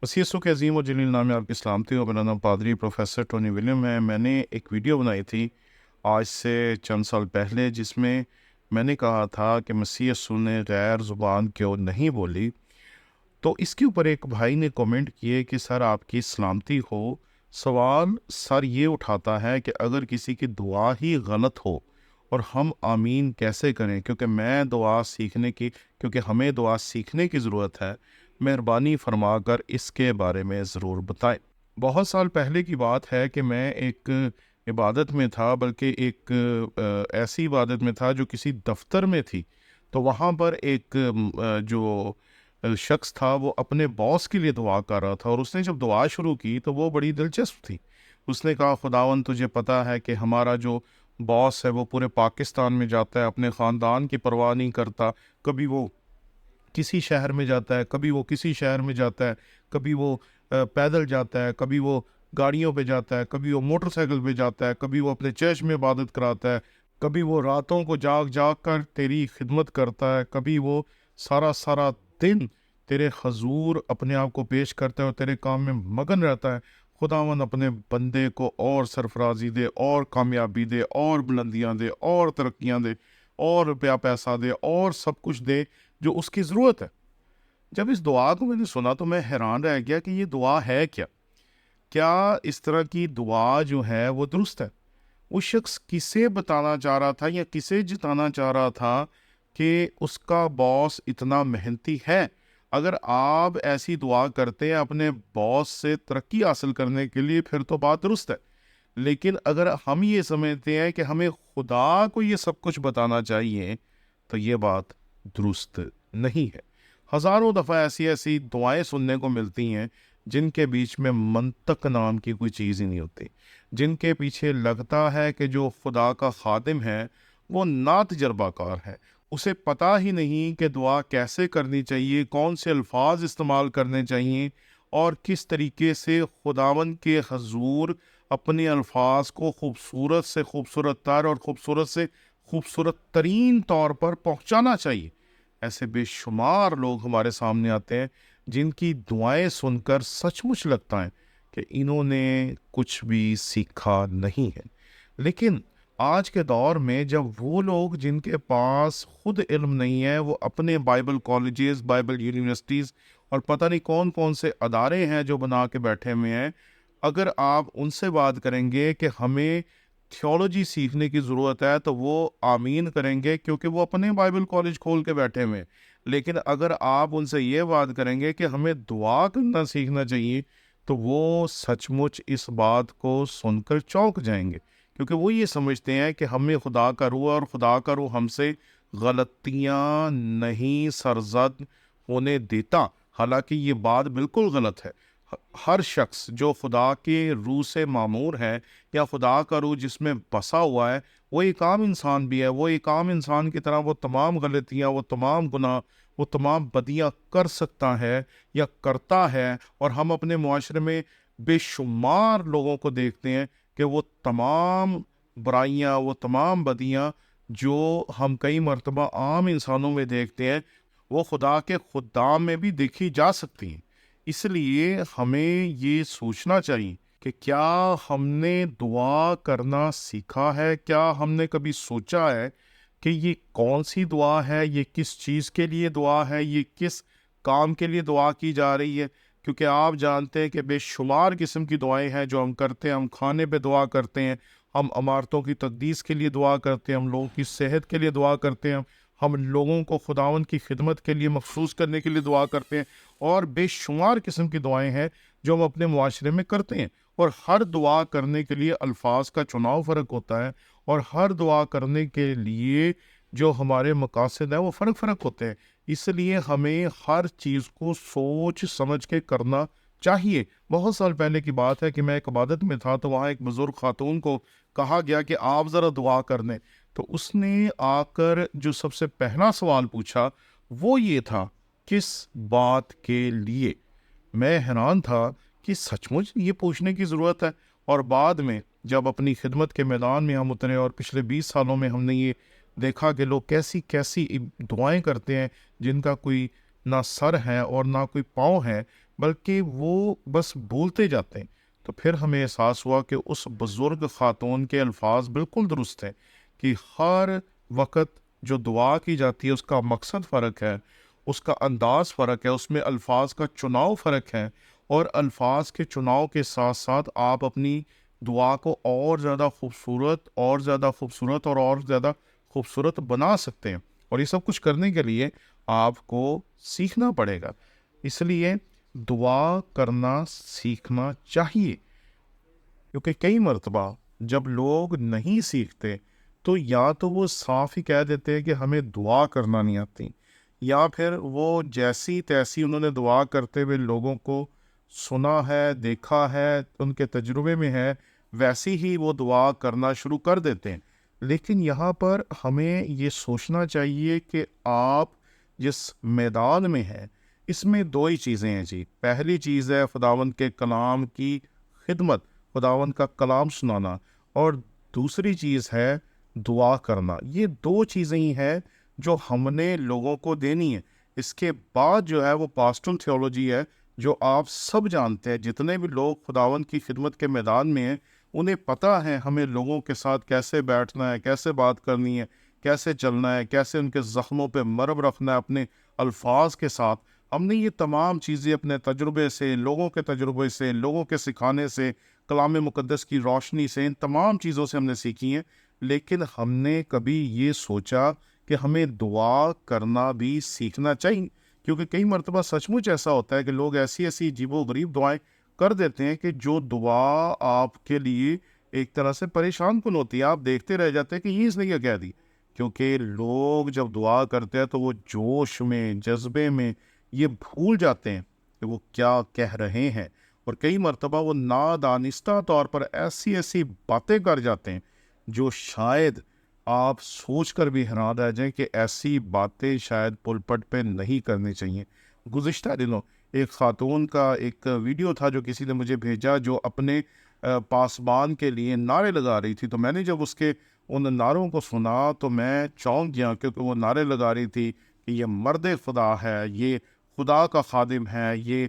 वसी के अजीम और जलील नाम आपकी सलामती हो। मेरा नाम पादरी प्रोफेसर टोनी विलियम है। मैंने एक वीडियो बनाई थी आज से चंद साल पहले, जिसमें मैंने कहा था कि मसीह यीशु ने गैर ज़ुबान क्यों नहीं बोली। तो इसके ऊपर एक भाई ने कमेंट किए कि सर आपकी सलामती हो, सवाल सर ये उठाता है कि अगर किसी की दुआ ही गलत हो और हम आमीन कैसे करें, क्योंकि हमें दुआ सीखने की ज़रूरत है। मेहरबानी फरमाकर इसके बारे में ज़रूर बताएं। बहुत साल पहले की बात है कि मैं एक इबादत में था, बल्कि एक ऐसी इबादत में था जो किसी दफ्तर में थी। तो वहाँ पर एक जो शख्स था वो अपने बॉस के लिए दुआ कर रहा था, और उसने जब दुआ शुरू की तो वो बड़ी दिलचस्प थी। उसने कहा, खुदावन तुझे पता है कि हमारा जो बॉस है वो पूरे पाकिस्तान में जाता है, अपने ख़ानदान की परवाह नहीं करता। कभी वो किसी शहर में जाता है, कभी वो किसी शहर में जाता है, कभी वो पैदल जाता है, कभी वो गाड़ियों पे जाता है, कभी वो मोटरसाइकिल पे जाता है, कभी वो अपने चर्च में इबादत कराता है, कभी वो रातों को जाग जाग कर तेरी खिदमत करता है, कभी वो सारा सारा दिन तेरे हजूर अपने आप को पेश करता है और तेरे काम में मगन रहता है। खुदावन अपने बंदे को और सरफराजी दे, और कामयाबी दे, और बुलंदियां दे, और तरक्कियां दे, और रुपया पैसा दे, और सब कुछ दे जो उसकी ज़रूरत है। जब इस दुआ को मैंने सुना तो मैं हैरान रह गया कि ये दुआ है क्या। क्या इस तरह की दुआ जो है वो दुरुस्त है? वो शख्स किसे बताना चाह रहा था या किसे जिताना चाह रहा था कि उसका बॉस इतना मेहनती है? अगर आप ऐसी दुआ करते हैं अपने बॉस से तरक्की हासिल करने के लिए, फिर तो बात दुरुस्त है। लेकिन अगर हम ये समझते हैं कि हमें खुदा को ये सब कुछ बताना चाहिए, तो ये बात दुरुस्त नहीं है। हज़ारों दफ़ा ऐसी ऐसी दुआएं सुनने को मिलती हैं जिनके बीच में मंतक नाम की कोई चीज़ ही नहीं होती, जिनके पीछे लगता है कि जो खुदा का खादिम है वो ना तजर्बाकार है, उसे पता ही नहीं कि दुआ कैसे करनी चाहिए, कौन से अल्फाज इस्तेमाल करने चाहिए, और किस तरीके से खुदावन के हजूर अपने अल्फाज को खूबसूरत से खूबसूरत तर और खूबसूरत से खूबसूरत तरीन तौर पर पहुंचाना चाहिए। ऐसे बेशुमार लोग हमारे सामने आते हैं जिनकी दुआएं सुनकर सचमुच लगता है कि इन्होंने कुछ भी सीखा नहीं है। लेकिन आज के दौर में जब वो लोग जिनके पास खुद इल्म नहीं है, वो अपने बाइबल कॉलेजेस, बाइबल यूनिवर्सिटीज़ और पता नहीं कौन कौन से अदारे हैं जो बना के बैठे हुए हैं, अगर आप उनसे बात करेंगे कि हमें थियोलॉजी सीखने की ज़रूरत है, तो वो आमीन करेंगे क्योंकि वो अपने बाइबल कॉलेज खोल के बैठे हुए हैं। लेकिन अगर आप उनसे ये बात करेंगे कि हमें दुआ करना सीखना चाहिए, तो वो सचमुच इस बात को सुनकर चौंक जाएंगे, क्योंकि वो ये समझते हैं कि हमें खुदा का रूह और खुदा का रूह हमसे गलतियाँ नहीं सरजद होने देता। हालांकि ये बात बिल्कुल गलत है। हर शख्स जो खुदा के रूह से मामूर है, या खुदा का रूह जिसमें बसा हुआ है, वो एक आम इंसान भी है। वो एक आम इंसान की तरह वो तमाम गलतियाँ, वो तमाम गुनाह, वो तमाम बदियाँ कर सकता है या करता है। और हम अपने मुआशरे में बेशुमार लोगों को देखते हैं कि वो तमाम बुराइयाँ, वो तमाम बदियाँ जो हम कई मरतबा आम इंसानों में देखते हैं, वो खुदा के खुदाम में भी देखी जा सकती हैं। इसलिए हमें ये सोचना चाहिए कि क्या हमने दुआ करना सीखा है? क्या हमने कभी सोचा है कि ये कौन सी दुआ है, ये किस चीज़ के लिए दुआ है, ये किस काम के लिए दुआ की जा रही है? क्योंकि आप जानते हैं कि बेशुमार किस्म की दुआएं हैं जो हम करते हैं। हम खाने पे दुआ करते हैं, हम इमारतों की तकदीस के लिए दुआ करते हैं, हम लोगों की सेहत के लिए दुआ करते हैं, हम लोगों को खुदावंद की खिदमत के लिए मखसूस करने के लिए दुआ करते हैं, और बेशुमार किस्म की दुआएं हैं जो हम अपने मुआशरे में करते हैं। और हर दुआ करने के लिए अल्फाज का चुनाव फ़र्क होता है, और हर दुआ करने के लिए जो हमारे मकासद हैं वो फ़र्क होते हैं। इसलिए हमें हर चीज़ को सोच समझ के करना चाहिए। बहुत साल पहले की बात है कि मैं एक इबादत में था, तो वहाँ एक बुज़ुर्ग खातून को कहा गया कि आप ज़रा दुआ कर दें। तो उसने आकर जो सबसे पहला सवाल पूछा वो ये था, किस बात के लिए? मैं हैरान था कि सचमुच ये पूछने की ज़रूरत है। और बाद में जब अपनी खिदमत के मैदान में हम उतरे, और पिछले 20 सालों में हमने ये देखा कि लोग कैसी कैसी दुआएं करते हैं जिनका कोई ना सर है और ना कोई पाँव है, بلکہ وہ بس بولتے جاتے ہیں۔ تو پھر ہمیں احساس ہوا کہ اس بزرگ خاتون کے الفاظ بالکل درست ہیں کہ ہر وقت جو دعا کی جاتی ہے اس کا مقصد فرق ہے، اس کا انداز فرق ہے، اس میں الفاظ کا چناؤ فرق ہے، اور الفاظ کے چناؤ کے ساتھ ساتھ آپ اپنی دعا کو اور زیادہ خوبصورت، اور زیادہ خوبصورت، اور زیادہ خوبصورت بنا سکتے ہیں۔ اور یہ سب کچھ کرنے کے لیے آپ کو سیکھنا پڑے گا۔ اس لیے دعا کرنا سیکھنا چاہیے، کیونکہ کئی مرتبہ جب لوگ نہیں سیکھتے تو یا تو وہ صاف ہی کہہ دیتے ہیں کہ ہمیں دعا کرنا نہیں آتی، یا پھر وہ جیسی تیسی انہوں نے دعا کرتے ہوئے لوگوں کو سنا ہے، دیکھا ہے، ان کے تجربے میں ہے، ویسی ہی وہ دعا کرنا شروع کر دیتے ہیں۔ لیکن یہاں پر ہمیں یہ سوچنا چاہیے کہ آپ جس میدان میں ہیں اس میں دو ہی چیزیں ہیں جی۔ پہلی چیز ہے خداوند کے کلام کی خدمت، خداوند کا کلام سنانا، اور دوسری چیز ہے دعا کرنا۔ یہ دو چیزیں ہی ہیں جو ہم نے لوگوں کو دینی ہے۔ اس کے بعد جو ہے وہ پاسٹل تھیولوجی ہے، جو آپ سب جانتے ہیں۔ جتنے بھی لوگ خداوند کی خدمت کے میدان میں ہیں انہیں پتہ ہے ہمیں لوگوں کے ساتھ کیسے بیٹھنا ہے، کیسے بات کرنی ہے، کیسے چلنا ہے، کیسے ان کے زخموں پہ مرہم رکھنا ہے اپنے الفاظ کے ساتھ۔ ہم نے یہ تمام چیزیں اپنے تجربے سے، لوگوں کے تجربے سے، لوگوں کے سکھانے سے، کلام مقدس کی روشنی سے، ان تمام چیزوں سے ہم نے سیکھی ہیں۔ لیکن ہم نے کبھی یہ سوچا کہ ہمیں دعا کرنا بھی سیکھنا چاہیے، کیونکہ کئی مرتبہ سچ مچ ایسا ہوتا ہے کہ لوگ ایسی ایسی عجیب و غریب دعائیں کر دیتے ہیں کہ جو دعا آپ کے لیے ایک طرح سے پریشان کن ہوتی ہے۔ آپ دیکھتے رہ جاتے ہیں کہ یہ اس نے کیا کہہ دی، کیونکہ لوگ جب دعا کرتے ہیں تو وہ جوش میں، جذبے میں یہ بھول جاتے ہیں کہ وہ کیا کہہ رہے ہیں، اور کئی مرتبہ وہ نادانستہ طور پر ایسی ایسی باتیں کر جاتے ہیں جو شاید آپ سوچ کر بھی حیران رہ جائیں کہ ایسی باتیں شاید پلپٹ پہ نہیں کرنی چاہیے۔ گزشتہ دنوں ایک خاتون کا ایک ویڈیو تھا جو کسی نے مجھے بھیجا، جو اپنے پاسبان کے لیے نعرے لگا رہی تھی۔ تو میں نے جب اس کے ان نعروں کو سنا تو میں چونک گیا، کیونکہ وہ نعرے لگا رہی تھی کہ یہ مرد خدا ہے، یہ خدا کا خادم ہے، یہ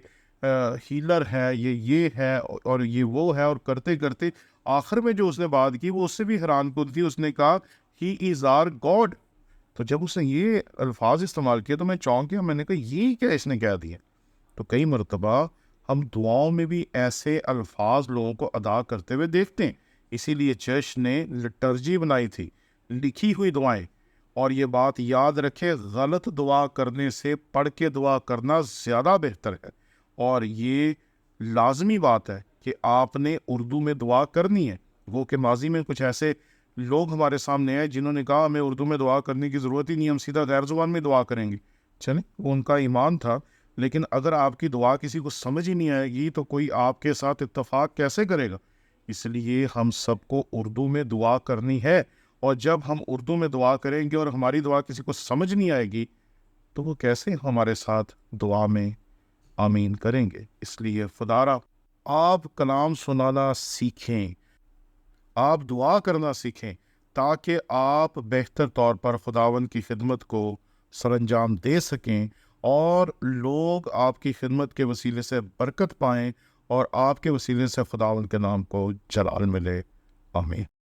ہیلر ہے، یہ ہے اور یہ وہ ہے، اور کرتے کرتے آخر میں جو اس نے بات کی وہ اس سے بھی حیران کن تھی۔ اس نے کہا ہی از آر گاڈ۔ تو جب اس نے یہ الفاظ استعمال کیے تو میں چونک گیا، میں نے کہا یہ کیا اس نے کہہ دیا۔ تو کئی مرتبہ ہم دعاؤں میں بھی ایسے الفاظ لوگوں کو ادا کرتے ہوئے دیکھتے ہیں۔ اسی لیے چرچ نے لٹرجی بنائی تھی، لکھی ہوئی دعائیں۔ اور یہ بات یاد رکھے، غلط دعا کرنے سے پڑھ کے دعا کرنا زیادہ بہتر ہے، اور یہ لازمی بات ہے کہ آپ نے اردو میں دعا کرنی ہے۔ وہ کہ ماضی میں کچھ ایسے لوگ ہمارے سامنے آئے جنہوں نے کہا ہمیں اردو میں دعا کرنے کی ضرورت ہی نہیں، ہم سیدھا غیر زبان میں دعا کریں گے۔ چلیں، وہ ان کا ایمان تھا، لیکن اگر آپ کی دعا کسی کو سمجھ ہی نہیں آئے گی تو کوئی آپ کے ساتھ اتفاق کیسے کرے گا؟ اس لیے ہم سب کو اردو میں دعا کرنی ہے، اور جب ہم اردو میں دعا کریں گے اور ہماری دعا کسی کو سمجھ نہیں آئے گی تو وہ کیسے ہمارے ساتھ دعا میں آمین کریں گے؟ اس لیے خدارا آپ کلام سنانا سیکھیں، آپ دعا کرنا سیکھیں، تاکہ آپ بہتر طور پر خداوند کی خدمت کو سر انجام دے سکیں، اور لوگ آپ کی خدمت کے وسیلے سے برکت پائیں، اور آپ کے وسیلے سے خداوند کے نام کو جلال ملے۔ آمین۔